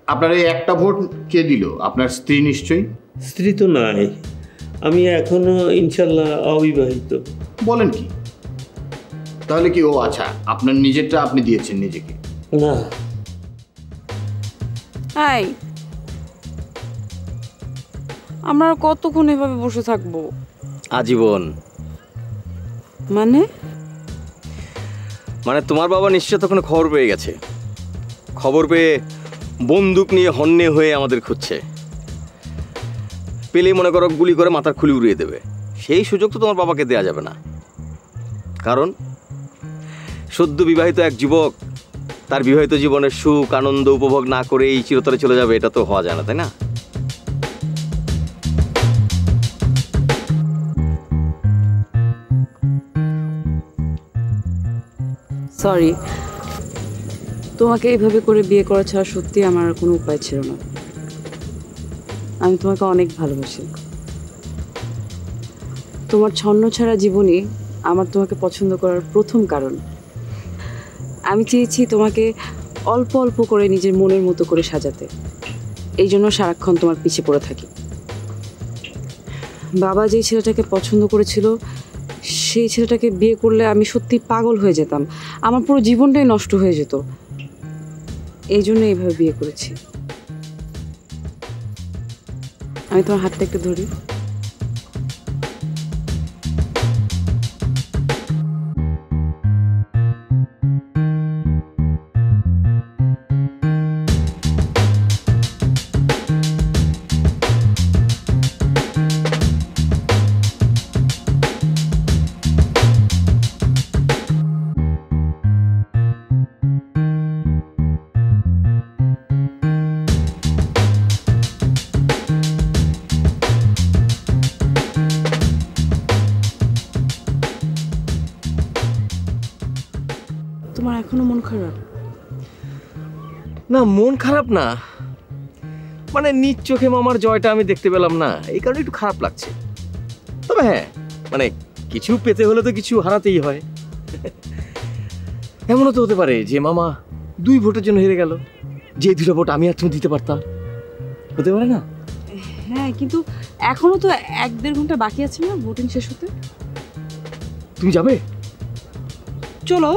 আপনার এই একটা ভোট কে দিল? আপনার স্ত্রী নিশ্চয়ই। স্ত্রী তো নাই, আমি এখনো ইনশাল্লাহ অবিবাহিত। বলেন কি? তাহলে কি ও আচ্ছা, আপনার নিজেরটা আপনি দিয়েছেন নিজেকে? না। হাই, আমরা কতক্ষণ এভাবে বসে থাকবো? আজীবন। মানে মানে তোমার বাবা নিশ্চয় তখন খবর পেয়ে গেছে, খবর পেয়ে বন্দুক নিয়ে হন্যে হয়ে আমাদের খুঁজছে। পেলেই মনে করো গুলি করে মাথার খুলি উড়িয়ে দেবে। সেই সুযোগ তো তোমার বাবাকে দেয়া যাবে না, কারণ সদ্য বিবাহিত এক যুবক তার বিবাহিত জীবনের সুখ আনন্দ উপভোগ না করেই চিরতরে চলে যাবে, এটা তো হওয়া যায় না, তাই না? সরি, তোমাকে এইভাবে করে বিয়ে করা ছাড়া সত্যি আমার কোনো উপায় ছিল না। আমি তোমাকে অনেক ভালোবাসি। তোমার ছন্ন ছাড়া জীবনই আমার তোমাকে পছন্দ করার প্রথম কারণ। আমি চেয়েছি তোমাকে অল্প অল্প করে নিজের মনের মতো করে সাজাতে, এই জন্য সারাক্ষণ তোমার পিছে পড়ে থাকি। বাবা যেই ছেলেটাকে পছন্দ করেছিল সেই ছেলেটাকে বিয়ে করলে আমি সত্যি পাগল হয়ে যেতাম, আমার পুরো জীবনটাই নষ্ট হয়ে যেত। এই জন্য এইভাবে বিয়ে করেছি। আমি তোমার হাতটা একটু ধরি। তোমার এখনো মন খারাপ? না, মন খারাপ না, মানে নিজ চোখে মামার জয়টা আমি দেখতে পেলাম না, এই কারণে একটু খারাপ লাগছে। তবে হ্যাঁ, মানে কিছু পেতে হলে তো কিছু হারাতেই হয়। এমনও তো হতে পারে যে মামা 2 ভোটের জন্য হেরে গেল, যে 2টা ভোট আমি আর তুমি দিতে পারতাম, হতে পারে না? হ্যাঁ, কিন্তু এখনো তো 1-1.5 ঘন্টা বাকি আছে না ভোটিং শেষ হতে। তুমি যাবে? চলো।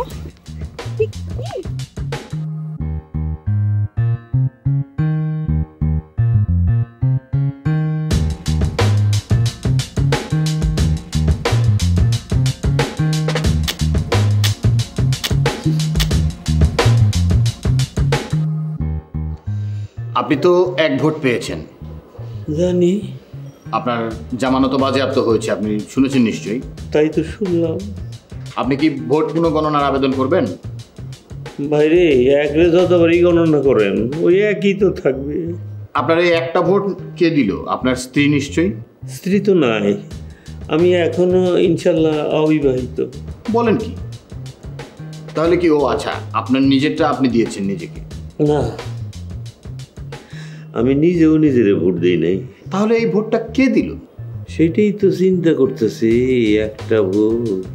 আপনি তো 1 ভোট পেয়েছেন। জানি। আপনার জামানত বাজেয়াপ্ত হয়েছে, আপনি শুনেছেন নিশ্চয়ই। তাই তো শুনলাম। আপনি কি ভোট পুনঃগণনার আবেদন করবেন? বাইরে একরে যতবারই গণনা করেন ওই একই তো থাকবে। আপনার এই একটা ভোট কে দিল? আপনার স্ত্রী নিশ্চয়ই। স্ত্রী তো নাই, আমি এখনো ইনশাল্লাহ অবিবাহিত। বলেন কি? তাহলে কি ও আচ্ছা, আপনার নিজেরটা আপনি দিয়েছেন নিজেকে? না, আমি নিজেও নিজের ভোট দিই নাই। তাহলে এই ভোটটা কে দিল? সেটাই তো চিন্তা করতেছি। একটা ভোট,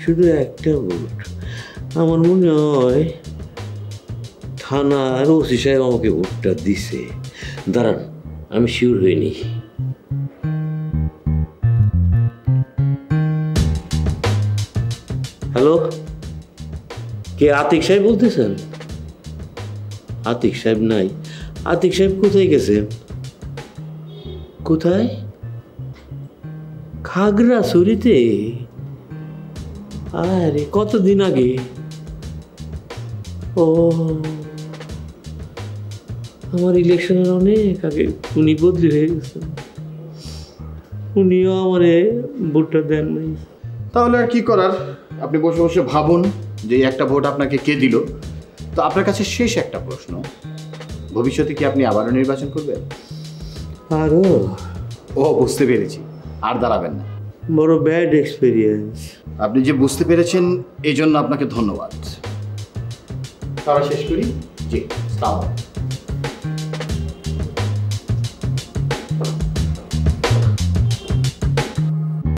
শুধু একটা ভোট। আমার মনে হয় থানার ওসি সাহেব আমাকে ভোটটা দিছে। দাঁড়ান, আমি শিওর হইনি। হ্যালো, কে? আতিক সাহেব বলতেছেন? আতিক সাহেব নাই। আতিক সাহেব কোথায় গেছেন? কোথায়? খাগড়াছড়িতে? আরে কতদিন আগে? ও, আমার ইলেকশনের অনেক আগে উনি বদলি হয়ে গেছেন। উনিও আমারে ভোটটা দেন নাই। তাহলে আর কি করার, আপনি বসে বসে ভাবুন যে এই একটা ভোট আপনাকে কে দিল। তো আপনার কাছে শেষ একটা প্রশ্ন, ভবিষ্যতে কি আপনি আবারও নির্বাচন করবেন? আরো? ও, বুঝতে পেরেছি, আর দাঁড়াবেন না। বড় ব্যাড এক্সপেরিয়েন্স। আপনি যে বুঝতে পেরেছেন এই জন্য আপনাকে ধন্যবাদ। তারা শেষ করি। জি, আসসালামু আলাইকুম।